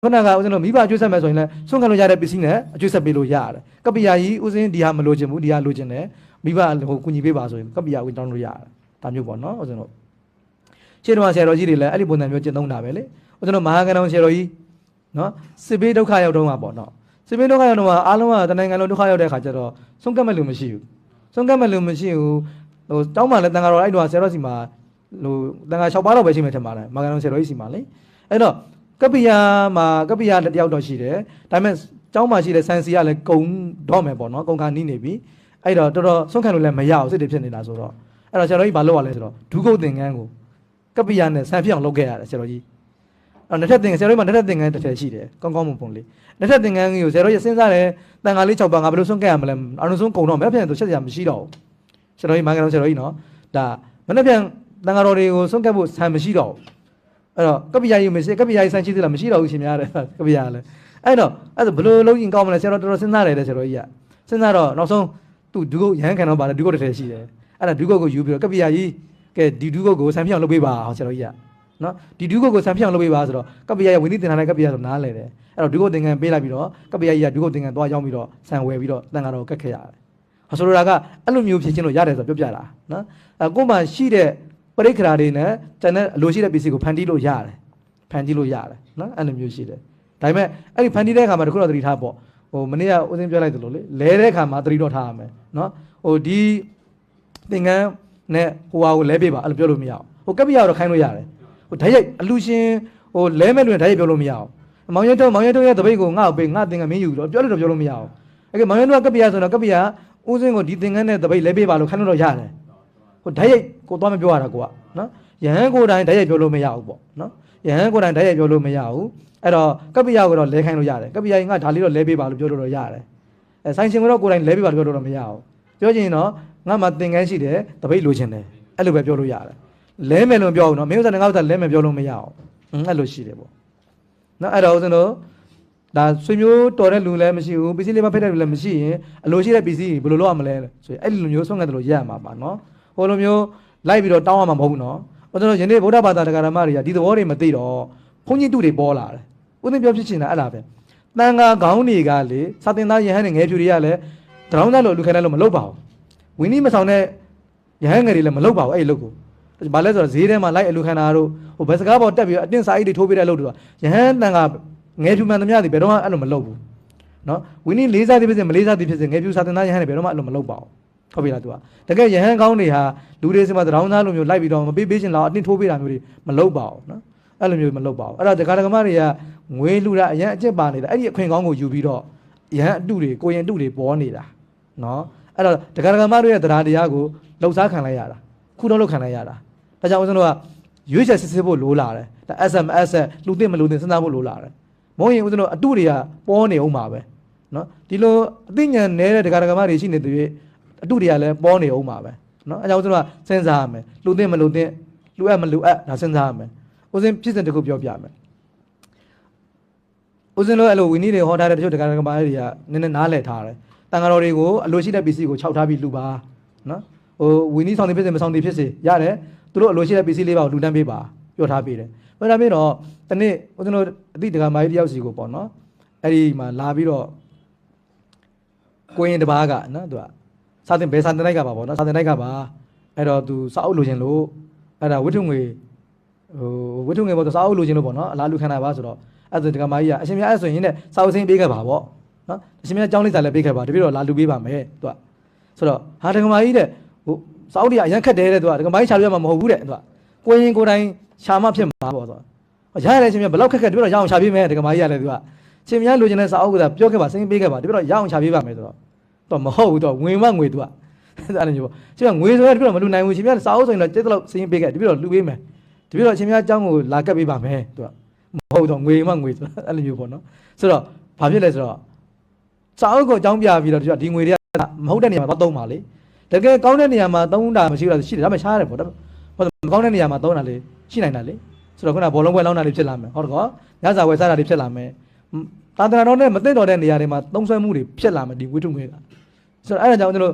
ခုနကဦးဇင်းတို့မိဘအကျိုးဆက်မယ်ဆိုရင်လည်းဆုံးခံလို့ရတဲ့ပစ္စည်းနဲ့အကျိုးဆက်ပေးလို့ရတယ်ကပ္ပိယကြီးဦးဇင်းဒီဟာမလိုချင်ဘူးဒီဟာလိုချင်တယ်မိဘဟိုကူညီပေးပါဆိုရင်ကပ္ပိယကိုတောင်းလို့ရတယ်ဒါမျိုးပေါ့နော်ဦးဇင်းတို့ရှင်းတော်ဆရာတော်ကြီးတွေလည်းအဲ့ဒီပုံစံမျိုးကျင့်သုံးတာပဲလေဦးဇင်းတို့မဟာကဏ္ဍဆရာတော်ကြီးနော်စစ်ဘေးဒုက္ခရောက်တော့မှာပေါ့နော်စစ်ဘေးဒုက္ခရောက်တော့မှာအားလုံးကတနိုင်ငံလုံးဒုက္ခရောက်တဲ့အခါကျတော့ဆုံးကတ်မဲ့လို့မရှိဘူးဆုံးကတ်မဲ့လို့မရှိဘူးဟိုတောင်းမှလည်းတန်ဃာတော်အဲ့တော့ဆရာတော်စီမှာဟိုတန်ဃာ6ပါးတော့ပဲရှိမှထင်ပါတယ်မဟာကဏ္ဍဆရာတော်ကြီးစီမှာလေအဲ့တော့ကပ္ပိယမှာကပ္ပိယတယောက်တော့ရှိတယ်ဒါပေမဲ့ကျောင်းမှာရှိတဲ့ဆန်စီကလည်းကုံတော့မယ်ပေါ့နော်ကုံခါနီးနေပြီအဲ့တော့တော်တော်ဆုံးခံလို့လည်းမရအောင်စစ်တွေဖြစ်နေတာဆိုတော့အဲ့တော့ဆရာတော်ကြီးဘာလုပ်ရလဲဆိုတော့ဒုက္ခသင်္ကန်းကိုကပ္ပိယနဲ့ဆန်ဖြစ်အောင်လုပ်ခဲ့ရတယ်ဆရာတော်ကြီးအဲ့နှစ်ထပ်သင်္ကန်းဆရာတော်ကြီးမှာနှစ်ထပ်သင်္ကန်းတစ်ထည်ရှိတယ်ကောင်းကောင်းမွန်မွန်လေးနှစ်ထပ်သင်္ကန်းကြီးကိုဆရာတော်ကြီးစဉ်းစားတယ်တန်ခါလေး6ပါးငါဘယ်လိုဆုံးခဲ့ရမလဲအလုံးစုံကုံတော့မဖြစ်ရင်သူချက်စရာမရှိတော့ဘူးဆရာတော်ကြီးမင်္ဂလာဆရာတော်ကြီးနော်ဒါမနေ့ပြန်တန်ခါတော်တွေကိုဆုံးခဲ့ဖို့ဆန်မရှိတော့ဘူးအဲ့တော့ကပ္ပိယကြီးမရှိကပ္ပိယကြီးဆန်ရှိသေးလားမရှိတော့ဘူးရှင်များတယ်ကပ္ပိယလည်းအဲ့တော့ဘယ်လိုလုံးရင်ကောင်းမလဲဆရာတော်တော်စဉ်းစားတယ်ဆရာတော်ကြီးကစဉ်းစားတော့နောက်ဆုံးသူဒုက္ခရဟန်းခံတော့ပါတယ်ဒုက္ခတစ်ထည်ရှိတယ်အဲ့ဒါဒုက္ခကိုယူပြီးတော့ကပ္ပိယကြီးကဲဒီဒုက္ခကိုဆန်ပြအောင်လုပ်ပေးပါဆရာတော်ကြီးကနော်ဒီဒုက္ခကိုဆန်ပြအောင်လုပ်ပေးပါဆိုတော့ကပ္ပိယရဲ့ဝိနည်းသင်္ခါနဲ့ကပ္ပိယဆိုနားလဲတယ်အဲ့တော့ဒုက္ခသင်္ကန်းပေးလိုက်ပြီးတော့ကပ္ပိယကြီးကဒုက္ခသင်္ကန်းသွားရောက်ပြီးတော့ဆန်ဝယ်ပြီးတော့တန်ခါတော်ကတ်ခဲ့ရတယ်ဆိုလိုတာကအဲ့လိုမျိုးဖြစ်ချင်းလို့ရတယ်ဆိုပြောပြတာနော်ကို့မှာရှိတဲ့ပရိက္ခရာတွေနဲ့ကျန်တဲ့အလိုရှိတဲ့ပစ္စည်းကိုဖန်တီးလို့ရတယ်ဖန်တီးလို့ရတယ်နော်အဲ့လိုမျိုးရှိတယ်ဒါပေမဲ့အဲ့ဒီဖန်တီးတဲ့အခါမှာတခုတော့သတိထားပေါ့ဟိုမနေ့ကဦးစင်းပြောလိုက်သလိုလေလဲတဲ့အခါမှာသတိတော့ထားရမယ်နော်ဟိုဒီသင်္ကန်းနဲ့ဟိုဟာကိုလဲပေးပါအဲ့လိုပြောလို့မရအောင်ဟိုကပ္ပိယတော့ခိုင်းလို့ရတယ်ဟိုဓာတ်ရိုက်အလူရှင်ဟိုလဲမဲ့လူနဲ့ဓာတ်ရိုက်ပြောလို့မရအောင်မောင်ရဲတော့ရဲ့တပိတ်ကိုငါ့ကိုပေးငါသင်္ကန်းမင်းယူတော့ပြောလို့တော့ပြောလို့မရအောင်အဲ့ကမောင်ရဲတော့ကပ္ပိယဆိုတော့ကပ္ပိယဦးစင်းကိုဒီသင်္ကန်းနဲ့တပိတ်လဲပေးပါလို့ခိုင်းလို့တော့ရတယ်ဟိုဓာတ်ရိုက်ကိုသွားမပြောရတာကိုကနော်ယဟန်ကိုယ်တိုင်ဓာတ်ရိုက်ပြောလို့မရဘူးပေါ့နော်ယဟန်ကိုယ်တိုင်ဓာတ်ရိုက်ပြောလို့မရဘူးအဲ့တော့ကပ္ပိယကိုတော့လဲခိုင်းလို့ရတယ်ကပ္ပိယကငါဒါလေးတော့လဲပေးပါလို့ပြောလို့တော့ရတယ်အဲဆိုင်ရှင်ကတော့ကိုယ်တိုင်လဲပေးပါလို့ပြောလို့တော့မရဘူးပြောချင်ရင်တော့ငါမှသင်္ကန်းရှိတယ်တပိတ်လိုချင်တယ်အဲ့လိုပဲပြောလို့ရတယ်လဲမယ်လို့ပြောဘူးနော်မင်းဥစ္စာနဲ့ငါဥစ္စာလဲမယ်ပြောလို့မရအောင်အဲ့လိုရှိတယ်ပေါ့နော်အဲ့တော့ဦးဇင်းတို့ဒါဆွေမျိုးတော်တဲ့လူလည်းမရှိဘူးပစ္စည်းလေးမဖက်တဲ့လူလည်းမရှိရင်အလိုရှိတဲ့ပစ္စည်းဘယ်လိုလုပ်ရမလဲဆိုရင်အဲ့ဒီလိုမျိုးဆုံးခံတယ်လို့ရရမှာပါနော်ဟိုလိုမျိုးလိုက်ပြီးတော့တောင်းရမှာမဟုတ်ဘူးနော်ဦးဇင်းတို့ယနေ့ဗုဒ္ဓဘာသာတရားဓမ္မတွေကဒီသဘောတွေမသိတော့ဘုန်းကြီးတုတွေပေါ်လာတယ်ဦးဇင်းပြောဖြစ်ချင်တာအဲ့ဒါပဲတန်ခါခေါင်းတွေကလေစာတင်သားယဟန်နဲ့ငယ်ဖြူတွေကလည်းတရောင်းသားလို့လူခိုင်းတယ်လို့မလုပ်ပါဘူးဝင်းနီးမဆောင်တဲ့ယဟန်ငယ်တွေလည်းမလုပ်ပါဘူးအဲ့ဒီလုပ်ကိုဘာလဲဆိုတော့ဈေးထဲမှာလိုက်အလူခံတာတို့ဟိုဘယ်စကားပေါ်တက်ပြီးအတင်းစာအိတ်တွေထိုးပေးတဲ့လုပ်တို့ယဟန်တန်ကငယ်ဖြူမှန်သမျှတွေဘယ်တော့မှအဲ့လိုမလုပ်ဘူးနော်ဝင်းနီးလေးစားသည်ဖြစ်စေမလေးစားသည်ဖြစ်စေငယ်ဖြူစာတင်သားယဟန်တွေဘယ်တော့မှအဲ့လိုမလုပ်ပါဘူးဟုတ်ပြီလားသူကတကယ်ယဟန်ကောင်းတွေဟာလူတွေစမှာတရောင်းသားလိုမျိုးလိုက်ပြီးတော့မပေးပေးချင်တော့အတင်းထိုးပေးတာမျိုးတွေမလုပ်ပါဘူးနော်အဲ့လိုမျိုးမလုပ်ပါဘူးအဲ့ဒါဒကာဒကမတွေကငွေလှူတာအရင်အကျင့်ပါနေတာအဲ့ဒီအခွင့်ကောင်းကိုယူပြီးတော့ယဟန်အတုတွေကိုရင်အတုတွေပေါ်နေတာနော်အဲ့တော့ဒကာဒကမတွေရဲ့တရားတရားကိုလှုပ်ရှားခံလိုက်ရတာခုတော့လှုပ်ခံလိုက်ရတာဒါကြောင့်ဦးဇင်းတို့ကရွေးချယ်စစ်စစ်ဖို့လိုလာတယ်ဒါ SMS လူသိမလူသိစဉ်းစားဖို့လိုလာတယ်မဟုတ်ရင်ဦးဇင်းတို့အတုတွေကပေါ်နေအောင်ပါပဲနော်ဒီလိုအသိဉာဏ်နေတဲ့ဒကာဒကမတွေရှိနေတဲ့အတုတွေကလည်းပေါ်နေအောင်ပါပဲနော်အဲကြောင့်ဦးဇင်းတို့ကစဉ်းစားရမယ်လူသိမလူသိလူအပ်မလူအပ်ဒါစဉ်းစားရမယ်ဦးဇင်းဖြစ်စဉ်တစ်ခုပြောပြမယ်ဦးဇင်းတို့အဲ့လိုဝီနီးတွေဟောထားတဲ့တချို့ဒကာဒကမတွေကနည်းနည်းနားလည်ထားတယ်တန်ဃာတော်တွေကိုအလိုရှိတဲ့ပစ္စည်းကိုခြောက်ထားပြီးလှူပါနော်ဟိုဝီနီးဆောင်တွေဖြစ်စေမဆောင်တွေဖြစ်စေရတယ်သူတို့အလိုရှိတဲ့ပစ္စည်းလေးပါကိုလှူဒန်းပေးပါပြောထားပေးတယ်ပြောထားပြီးတော့တနေ့ဦးဇင်းတို့အတိဒကာမကြီးတယောက်စီကိုပေါ့နော်အဲ့ဒီမှာလာပြီးတော့ကိုရင်တပားကနော်သူကစာတင်ဘယ်စာတင်လိုက်ကပါပေါ့နော်စာတင်လိုက်ကပါအဲ့တော့သူစာအုပ်လိုချင်လို့အဲ့ဒါဝိထုငွေဝိထုငွေပေါ့စာအုပ်လိုချင်လို့ပေါ့နော်အလားလူခန္ဓာပါဆိုတော့အဲ့ဒါဒကာမကြီးကအရှင်မြတ်အဲ့ဆိုရင်နဲ့စာအုပ်စင်းပေးခဲ့ပါပေါ့နော်အရှင်မြတ်အကြောင်းလေးစာလည်းပေးခဲ့ပါတပြည့်တော့လာလူပေးပါမယ်သူကဆိုတော့ဟာဒကာမကြီးတဲ့ဟိုစာအုပ်တွေကအရန်ခက်တယ်တဲ့သူကဒကာမကြီးရှာလို့ရမှာမဟုတ်ဘူးတဲ့သူကကိုရင်ကိုတိုင်းရှာမှဖြစ်မှာပေါ့ဆိုတော့ရရတယ်ရှင်မြတ်ဘယ်လောက်ခက်ခက်တပြည့်တော့ရအောင်ရှာပေးမယ်ဒကာမကြီးကလည်းသူကရှင်မြတ်လိုချင်တဲ့စာအုပ်ကပြောခဲ့ပါစင်းပေးခဲ့ပါတပြည့်တော့ရအောင်ရှာပေးပါမယ်ဆိုတော့မဟုတ်ဘူးတော့ငွေမငွေသူကအဲ့လိုမျိုးပေါ့ရှင်ကငွေဆိုရတပြည့်တော့မလူနိုင်ဘူးရှင်မြတ်စာအုပ်ဆိုရင်တော့တိတ်တော့စင်းပေးခဲ့တပြည့်တော့လူပေးမယ်တပြည့်တော့ရှင်မြတ်အကြောင်းကိုလာကပ်ပေးပါမယ်သူကမဟုတ်တော့ငွေမငွေဆိုအဲ့လိုမျိုးပေါ့နော်ဆိုတော့ဘာဖြစ်လဲဆိုတော့စာအုပ်ကိုအကြောင်းပြပြီးတော့ဒီငွေတွေကမဟုတ်တဲ့နေရာမှာတော့သုံးပါလေတကယ်ကောင်းတဲ့နေရာမှာသုံးတာမရှိဘူးလားရှိတယ်ဒါမှရှားရတယ်ပေါ့မကောင်းတဲ့နေရာမှာသုံးတာလေရှိနိုင်တာလေဆိုတော့ခုနဘောလုံးပွဲလောင်းတာတွေဖြစ်လာမယ်ဟုတ်တော့ညစာဝယ်စားတာတွေဖြစ်လာမယ်သာသနာတော်နဲ့မသိတော်တဲ့နေရာတွေမှာသုံးဆွဲမှုတွေဖြစ်လာမယ်ဒီဝိတုငွေကဆိုတော့အဲ့ဒါကြောင့်ကျွန်တော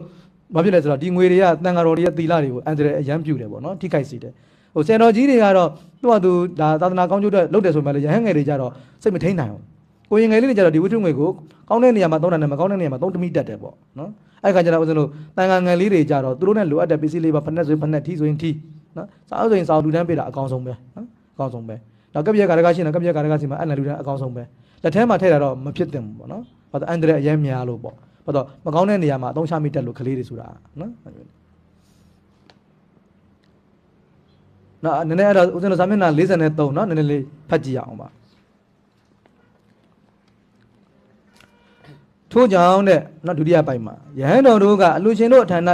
်ဘာဖြစ်လဲဆိုတော့ဒီငွေတွေကတန်ဃာတော်တွေရဲ့သီလတွေကိုအန္တရာယ်အယံပြူတယ်ပေါ့နော်ထိခိုက်စေတယ်ဟိုဆယ်တော်ကြီးတွေကတော့ သူဒါသာသနာကောင်းကျိုးတဲ့လုပ်တယ်ဆိုမှလည်းရဟန်းငယ်တွေကြတော့စိတ်မထိန်နိုင်ဘူးကိုရင်ငယ်လေးတွေကြတော့ဒီဝိထုငွေကိုကောင်းတဲ့နေရာမှာသုံးတာနဲ့မကောင်းတဲ့နေရာမှာသုံးတမိတတ်တယ်ပေါ့နော်အဲ့ခါကျတော့ဦးဇင်းတို့တန်ခါငယ်လေးတွေကြတော့သူတို့နဲ့လိုအပ်တဲ့ပစ္စည်းလေးပါဖက်နဲ့ဆိုရင်ဖက်နဲ့ထီဆိုရင်ထီနော်စာအုပ်ဆိုရင်စာအုပ်လူတန်းပေးတာအကောင်းဆုံးပဲနော်အကောင်းဆုံးပဲနောက်ကပ်ပြက်ကာရကရှိရင်ကပ်ပြက်ကာရကစီမှာအဲ့နဲ့လူတန်းအကောင်းဆုံးပဲလက်ထဲမှာထည့်တာတော့မဖြစ်သင့်ဘူးပေါ့နော်ဘာလို့အန်ဒရက်အရင်များလို့ပေါ့ဘာလို့မကောင်းတဲ့နေရာမှာအသုံးချမိတတ်လို့ကလေးတွေဆိုတာနော်နော်နည်းနည်းအဲ့တော့ဦးဇင်းတို့စာမျက်နှာ43နော်နည်းနည်းလေးဖတ်ကြည့်ရအောင်ပါထို့ကြောင့်တဲ့နော်ဒုတိယပိုင်းမှာယဟန်တော်တို့ကအလူရှင်တို့အထံ၌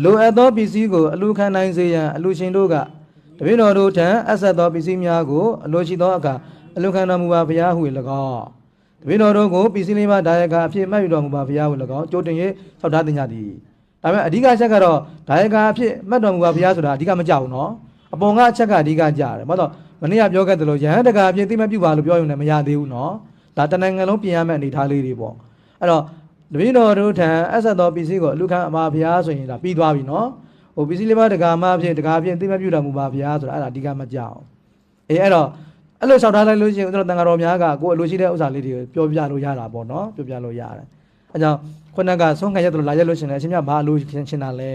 လိုအပ်သောပစ္စည်းကိုအလူခံနိုင်စေရန်အလူရှင်တို့ကတပည့်တော်တို့ထံအဆက်သောပစ္စည်းများကိုအလိုရှိသောအခါအလူခံတော်မူပါဘုရားဟု၎င်းတပည့်တော်တို့ကိုပစ္စည်းလေးပါဒါယကအဖြစ်မှတ်ယူတော်မူပါဘုရားဟု၎င်းကြိုတင်၍ဆောက်ထားတင်ကြသည်ဒါပေမဲ့အဓိကချက်ကတော့ဒါယကအဖြစ်မှတ်တော်မူပါဘုရားဆိုတာအဓိကမကြောက်ဘူးနော်အပေါ်ကအချက်ကအဓိကကြတယ်ဘာလို့မနေ့ကပြောခဲ့သလိုယဟန်တကအဖြစ်သိမပြုပါလို့ပြောရုံနဲ့မရသေးဘူးနော်ဒါတနိုင်ငံလုံးပြင်ရမယ့်အနေထားလေးတွေပေါ့အဲ့တော့တပည့်တော်တို့ထံအဆက်သောပစ္စည်းကိုအလူခံအပါဘုရားဆိုရင်ဒါပြီးသွားပြီနော်ဟိုပစ္စည်းလေးပါတကာမှအဖြစ်တကာဖြင့်သိမပြုတော်မူပါဘုရားဆိုတာအဲ့ဒါအဓိကမကြောက်အဲ့တော့အဲ့လိုလျှောက်ထားလိုက်လို့ရှိရင်ဦးဇင်းတို့တန်ဃာတော်များကကိုယ်အလိုရှိတဲ့ဥစ္စာလေးတွေကိုပြောပြလို့ရတာပေါ့နော်ပြောပြလို့ရတယ်အဲကြောင့်ခုနကဆုံးခံရက်တို့လာရက်လို့ရှိရင်အရှင်မြတ်ဘာအလိုရှင်းတာလ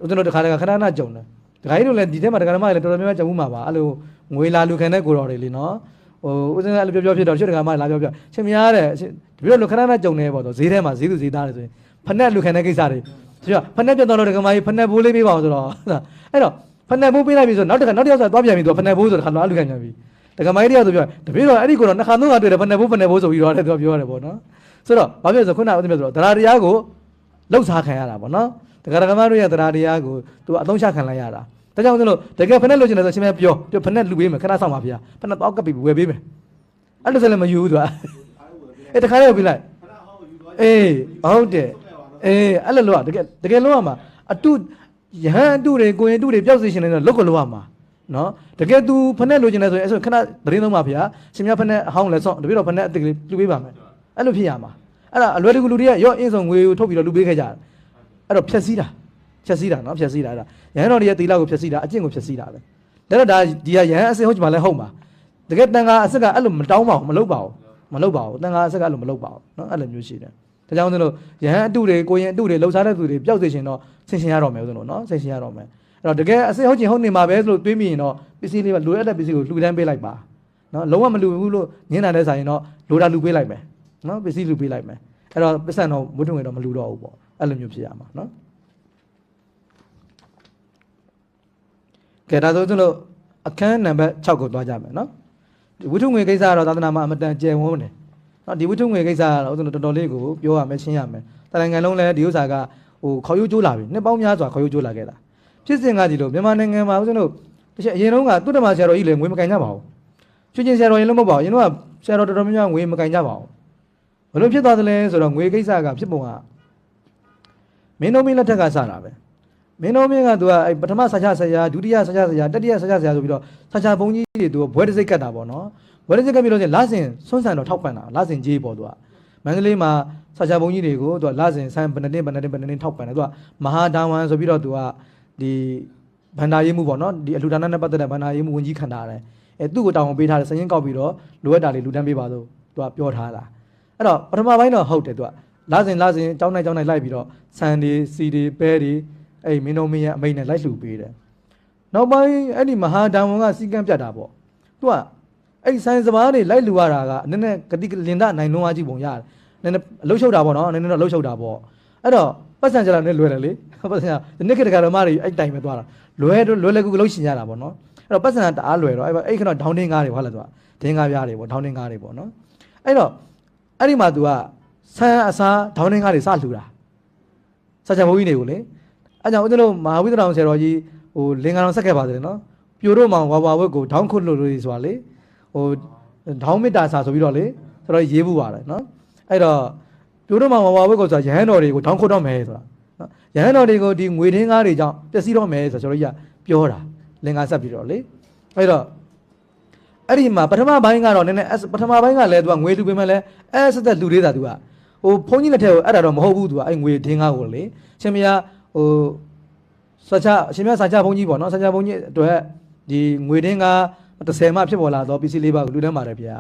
ဲဦးဇင်းတို့တခါတခါခဏခဏကြုံတယ်တခါကြီးတို့လည်းဒီထဲမှာတခါမှလည်းတော်တော်များများကြုံမှုမှာပါအဲ့လိုငွေလာလူခံတဲ့ကိုတော်တွေလीနော်ဟိုဦးဇင်းကအဲ့လိုပြောဖြစ်တော့ရှုတခါမှလာပြောရှင်များတဲ့ဒီလိုလူခဏခဏကြုံနေပေါ့တော့ဈေးထဲမှာဈေးသူဈေးသားတွေဆိုရင်ဖက်နဲ့လူခံတဲ့ကိစ္စတွေဆိုတော့ဖက်နဲ့ပြတ်တော့လို့တခါမှဖက်နဲ့ဘိုးလေးပေးပါအောင်ဆိုတော့အဲ့တော့ဖက်နဲ့ဘိုးပေးလိုက်ပြီဆိုနောက်တစ်ခါဆိုသွားပြန်ပြီသူဖက်နဲ့ဘိုးဆိုတခါတော့လူခံပြန်ပြီတခါမှတည်းကဆိုပြောတပည့်တော်အဲ့ဒီကိုတော့နှစ်ခါသုံးခါတွေ့တယ်ဖက်နဲ့ဘိုးဆိုပြီးတော့တယ်သူပြောရတယ်ပေါ့နော်ဆိုတော့ဘာဖြစ်လဲဆိုခုနကဦးဇင်းပြောဆိုတော့တရားတရားကိုလှုပ်ရှားခံရတာပေါ့နော်တခါတခါမှတို့ရတရားတရားကိုသူအသုံးချခံလိုက်ရတာဒါကြောင့်ဦးဇင်းတို့တကယ်ဖက်နဲ့လို့ချင်တယ်ဆိုရှင်မပြောဖက်နဲ့လူပေးမယ်ခဏဆောင်ပါဗျာဖက်နဲ့တော့ကပ်ပြီးဝယ်ပေးမယ်အဲ့လိုဆိုလည်းမယူဘူးသူကအဲ့တခါလေးပြီးလိုက်အေးဟုတ်တယ်အေးအဲ့လိုလို့တကယ်လို့ရမှာအတုယဟန်အတုတွေကိုရင်အတုတွေပျောက်စေရှင်နေတော့လုတ်ကလို့ရမှာနော်တကယ်သူဖက်နဲ့လိုချင်တယ်ဆိုရင်အဲ့ဆိုခဏသတင်းသုံးပါဗျာရှင်များဖက်နဲ့အဟောင်းလဲဆော့တပည့်တော်ဖက်နဲ့အစ်ကလေးလူပေးပါမယ်အဲ့လိုဖြစ်ရမှာအဲ့ဒါအလွယ်တကူလူတွေကရော့အင်းဆောင်ငွေကိုထုတ်ပြီးတော့လူပေးခဲ့ကြတယ်အဲ့တော့ဖြက်စီးတာနော်ဖြက်စီးတာအဲ့ဒါယဟန်တော်တွေရဲ့တီလာကိုဖြက်စီးတာအကျင့်ကိုဖြက်စီးတာပဲဒါတော့ဒါဒီကယဟန်အစစ်ဟုတ်ကြမှာလဲဟုတ်မှာတကယ်တန်ခါအစ်ကအဲ့လိုမတောင်းပါဘူးမလုပ်ပါဘူးတန်ခါအစ်ကအဲ့လိုမလုပ်ပါဘူးနော်အဲ့လိုမျိုးရှိတယ်ဒါကြောင့်ဦးဇင်းတို့ယဟန်အတုတွေကိုရင်အတုတွေလှုပ်ရှားတဲ့သူတွေပျောက်စေရှင်တော့ဆင်ရှင်ရတော့မယ်ဦးဇင်းတို့နော်ဆင်ရှင်ရတော့မယ်အဲ့တော့တကယ်အစစ်ဟုတ်ချင်ဟုတ်နေမှာပဲဆိုလို့တွေးမိရင်တော့ပစ္စည်းလေးလိုအပ်တဲ့ပစ္စည်းကိုလှူဒန်းပေးလိုက်ပါနော်လုံးဝမလှူဘူးလို့ညင်းတာတဲ့ဆိုင်ရင်တော့လိုတာလှူပေးလိုက်မယ်နော်ပစ္စည်းလှူပေးလိုက်မယ်အဲ့တော့ပစ္စံတော့မွတ်ထုံငယ်တော့မလှူတော့ဘူးပေါ့အဲ့လိုမျိုးဖြစ်ရမှာနော်ကဲဒါဆိုဦးဇင်းတို့အခန်းနံပါတ်6ကိုသွားကြမယ်နော်ဝိထုငွေကိစ္စကတော့သာသနာမှာအမတန်ကျယ်ဝန်းတယ်နော်ဒီဝိထုငွေကိစ္စကတော့ဦးဇင်းတို့တော်တော်လေးကိုပြောရမယ်ရှင်းရမယ်တနိုင်ငံလုံးလည်းဒီဥစ္စာကဟိုခေါ်ယူကျိုးလာပြီနှစ်ပေါင်းများစွာခေါ်ယူကျိုးလာခဲ့တာဖြစ်စဉ်ကဒီလိုမြန်မာနိုင်ငံမှာဦးဇင်းတို့တချို့အရင်တုန်းကသူတ္တမဆရာတော်ကြီးလည်းငွေမကင်ကြပါဘူးချွချင်းဆရာတော်ရင်လည်းမဟုတ်ပါဘူးအရင်တုန်းကဆရာတော်တော်တော်များများငွေမကင်ကြပါဘူးဘယ်လိုဖြစ်သွားသလဲဆိုတော့ငွေကိစ္စကဖြစ်ပုံကမင်းတို့မင်းလက်ထက်ကစတာပဲမင်းတို့မင်းကသူကအဲ့ပထမဆရာဆရာဒုတိယဆရာဆရာတတိယဆရာဆရာဆိုပြီးတော့ဆရာဘုန်းကြီးတွေသူကဘွဲတစ်စိတ်ကတ်တာပေါ့နော်ဘွဲတစ်စိတ်ကတ်ပြီးတော့လဆင်ဆွန်းဆန်တော့ထောက်ပံ့တာလဆင်ကြီးပေါ့သူကမန္တလေးမှာဆရာဘုန်းကြီးတွေကိုသူကလဆင်ဆန်းဘယ်နှစ်ထောက်ပံ့တယ်သူကမဟာဒါဝန်ဆိုပြီးတော့သူကဒီဗန္ဒာရေးမှုပေါ့နော်ဒီအလှူဒါနနဲ့ပတ်သက်တဲ့ဗန္ဒာရေးမှုဝင်ကြီးခံထားတယ်အဲသူ့ကိုတောင်းပေးထားတယ်စရင်ကောက်ပြီးတော့လိုအပ်တာလေးလူတန်းပေးပါဆိုသူကပြောထားတာအဲ့တော့ပထမပိုင်းတော့ဟုတ်တယ်သူကလဆင်ကြောင်းနိုင်လိုက်ပြီးတော့ဆန်တွေစီတွေပဲတွေအဲ့မင်းတို့မင်းရဲ့အမိန်နဲ့လိုက်လှူပေးတယ်နောက်ပိုင်းအဲ့ဒီမဟာဒါဝန်ကစီကံပြတ်တာပေါ့သူကအဲ့ဆိုင်စပါးတွေလိုက်လှူရတာကနည်းနည်းဂတိလင်ဒနိုင်လုံးအားကြီးပုံရတယ်နည်းနည်းအလုတ်ချုပ်တာပေါ့နော်နည်းနည်းတော့အလုတ်ချုပ်တာပေါ့အဲ့တော့ပတ်စံကြလာနဲ့လွယ်တယ်လေပတ်စံဒီနေ့ခေတ်ကတော်မတွေအဲ့တိုင်ပဲသွားတာလွယ်ကူလှုပ်ရှင်ရတာပေါ့နော်အဲ့တော့ပတ်စံတအားလွယ်တော့အဲ့ခဏဒေါင်းတင်းကားတွေဟုတ်လားသူကဒင်းကားပြားတွေပေါ့ဒေါင်းတင်းကားတွေပေါ့နော်အဲ့တော့အဲ့ဒီမှာသူကဆန်းအစားဒေါင်းတင်းကားတွေစလှူတာစကြဘုန်းကြီးတွေကိုလေအဲ့ကြောင့်ဦးဇင်းတို့မဟာဝိသတော်ဆရာတော်ကြီးဟိုလင်္ကာတော်ဆက်ခဲ့ပါသေးတယ်နော်ပြိုတို့မောင်ဝါဝက်ကိုဒေါင်းခွတ်လို့လို့ဆိုတာလေဟိုဒေါင်းမေတ္တာစာဆိုပြီးတော့လေဆိုတော့ရေးဘူးပါတယ်နော်အဲ့တော့ပြိုတို့မောင်ဝါဝက်ကိုဆိုတာရဟန်းတော်တွေကိုဒေါင်းခွတ်တော့မယ်ဆိုတာနော်ရဟန်းတော်တွေကိုဒီငွေထင်းကားတွေကြောင့်ပျက်စီးတော့မယ်ဆိုတော့ကျွန်တော်ကြီးကပြောတာလင်္ကာဆက်ပြီးတော့လေအဲ့တော့အဲ့ဒီမှာပထမပိုင်းကတော့နည်းနည်းပထမပိုင်းကလည်းသူကငွေလူပေးမယ်လဲဆက်သက်လူသေးတာသူကဟိုဘုန်းကြီးလက်ထက်ကိုအဲ့ဒါတော့မဟုတ်ဘူးသူကအဲ့ငွေထင်းကားကိုလေရှင်မယားဟိုစချအရှင်မြတ်စာချဘုန်းကြီးပေါ့နော်စာချဘုန်းကြီးအတွက် ဒီငွေတင်းက30မှဖြစ်ပေါ်လာတော့ပစ္စည်း၄ပါးကိုလူတန်းပါတယ်ဗျာ